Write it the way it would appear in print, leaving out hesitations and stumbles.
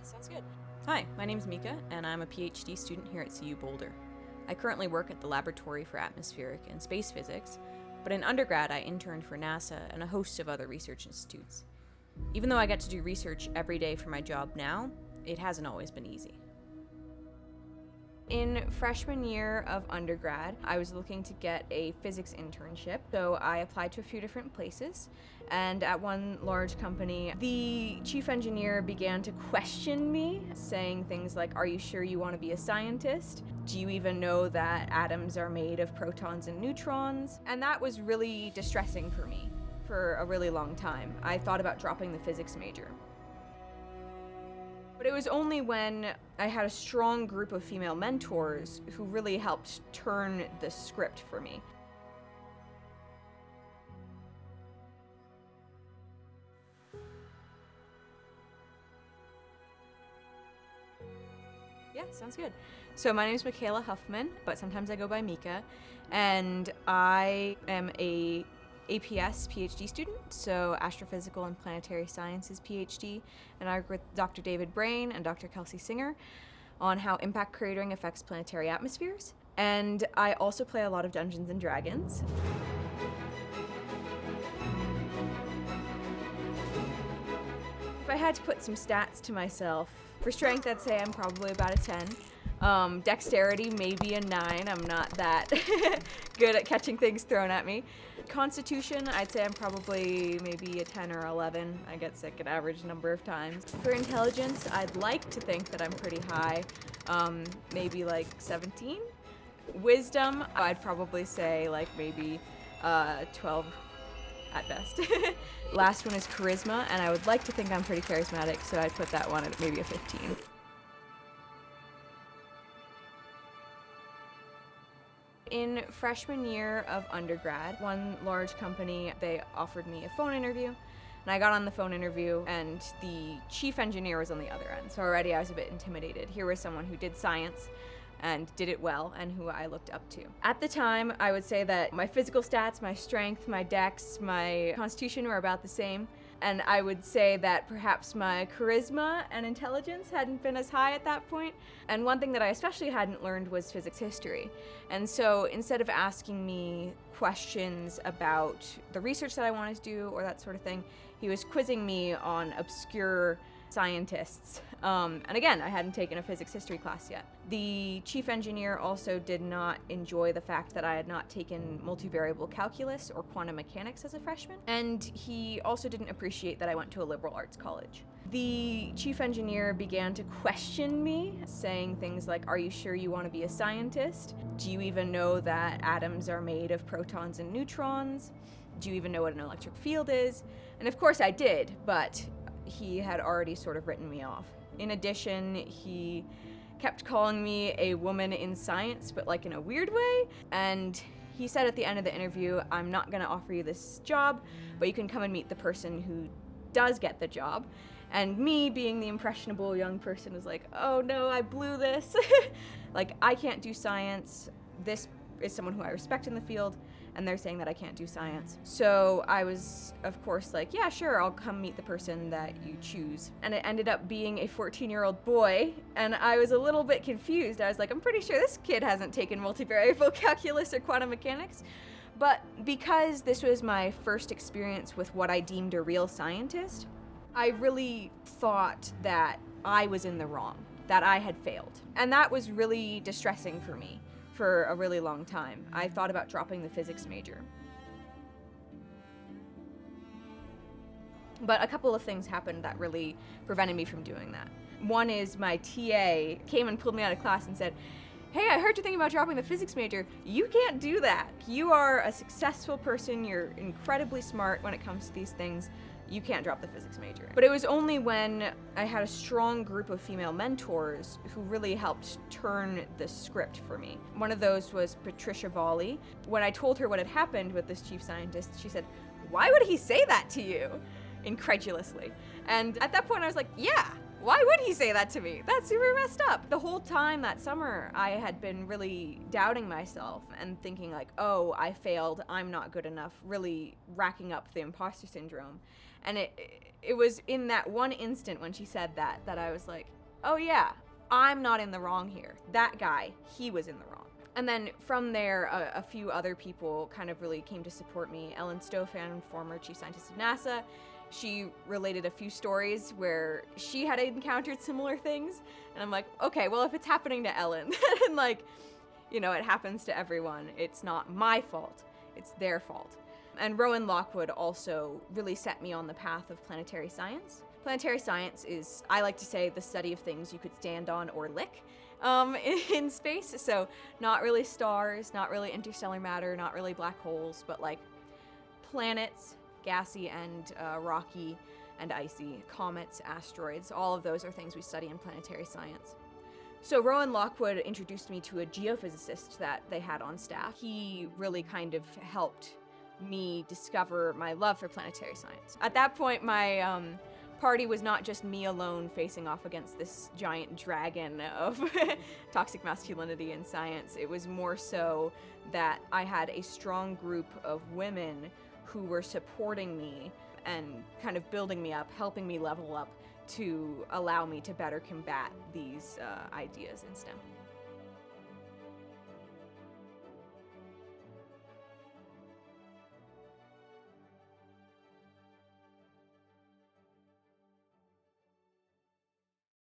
Sounds good. Hi, my name's Mika, and I'm a PhD student here at CU Boulder. I currently work at the Laboratory for Atmospheric and Space Physics, but in undergrad I interned for NASA and a host of other research institutes. Even though I get to do research every day for my job now, it hasn't always been easy. In freshman year of undergrad, I was looking to get a physics internship, so I applied to a few different places. And at one large company, the chief engineer began to question me, saying things like, "Are you sure you want to be a scientist? Do you even know that atoms are made of protons and neutrons?" And that was really distressing for me for a really long time. I thought about dropping the physics major. But it was only when I had a strong group of female mentors who really helped turn the script for me. Yeah, sounds good. So my name is Mikayla Huffman, but sometimes I go by Mika, and I am a APS PhD student, so astrophysical and planetary sciences PhD, and I work with Dr. David Brain and Dr. Kelsey Singer on how impact cratering affects planetary atmospheres. And I also play a lot of Dungeons and Dragons. If I had to put some stats to myself, for strength I'd say I'm probably about a 10. Dexterity, maybe a 9. I'm not that good at catching things thrown at me. Constitution, I'd say I'm probably maybe a 10 or 11. I get sick an average number of times. For intelligence, I'd like to think that I'm pretty high, maybe like 17. Wisdom, I'd probably say like maybe 12 at best. Last one is charisma, and I would like to think I'm pretty charismatic, so I'd put that one at maybe a 15. In freshman year of undergrad, one large company, they offered me a phone interview, and I got on the phone interview, and the chief engineer was on the other end, so already I was a bit intimidated. Here was someone who did science and did it well, and who I looked up to. At the time, I would say that my physical stats, my strength, my dex, my constitution were about the same. And I would say that perhaps my charisma and intelligence hadn't been as high at that point. And one thing that I especially hadn't learned was physics history. And so instead of asking me questions about the research that I wanted to do or that sort of thing, he was quizzing me on obscure scientists. And again, I hadn't taken a physics history class yet. The chief engineer also did not enjoy the fact that I had not taken multivariable calculus or quantum mechanics as a freshman, and he also didn't appreciate that I went to a liberal arts college. The chief engineer began to question me, saying things like, "Are you sure you want to be a scientist? Do you even know that atoms are made of protons and neutrons? Do you even know what an electric field is?" And of course I did, but he had already sort of written me off. In addition, he kept calling me a woman in science, but like in a weird way. And he said at the end of the interview, "I'm not gonna offer you this job, but you can come and meet the person who does get the job." And me, being the impressionable young person, was like, "Oh no, I blew this." Like, I can't do science. This is someone who I respect in the field, and they're saying that I can't do science. So I was, of course, like, "Yeah, sure, I'll come meet the person that you choose." And it ended up being a 14-year-old boy, and I was a little bit confused. I was like, I'm pretty sure this kid hasn't taken multivariable calculus or quantum mechanics. But because this was my first experience with what I deemed a real scientist, I really thought that I was in the wrong, that I had failed. And that was really distressing for me for a really long time. I thought about dropping the physics major. But a couple of things happened that really prevented me from doing that. One is my TA came and pulled me out of class and said, "Hey, I heard you're thinking about dropping the physics major. You can't do that. You are a successful person. You're incredibly smart when it comes to these things. You can't drop the physics major." But it was only when I had a strong group of female mentors who really helped turn the script for me. One of those was Patricia Volley. When I told her what had happened with this chief scientist, she said, "Why would he say that to you?" incredulously. And at that point I was like, yeah, why would he say that to me? That's super messed up. The whole time that summer, I had been really doubting myself and thinking like, oh, I failed, I'm not good enough, really racking up the imposter syndrome. And it was in that one instant when she said that I was like, oh yeah, I'm not in the wrong here. That guy, he was in the wrong. And then from there, a few other people kind of really came to support me. Ellen Stofan, former chief scientist at NASA, she related a few stories where she had encountered similar things. And I'm like, okay, well, if it's happening to Ellen, then like, you know, it happens to everyone. It's not my fault, it's their fault. And Rowan Lockwood also really set me on the path of planetary science. Planetary science is, I like to say, the study of things you could stand on or lick in space. So not really stars, not really interstellar matter, not really black holes, but like planets, gassy and rocky and icy, comets, asteroids, all of those are things we study in planetary science. So Rowan Lockwood introduced me to a geophysicist that they had on staff. He really kind of helped me discover my love for planetary science. At that point, my party was not just me alone facing off against this giant dragon of toxic masculinity in science. It was more so that I had a strong group of women who were supporting me and kind of building me up, helping me level up to allow me to better combat these ideas in STEM.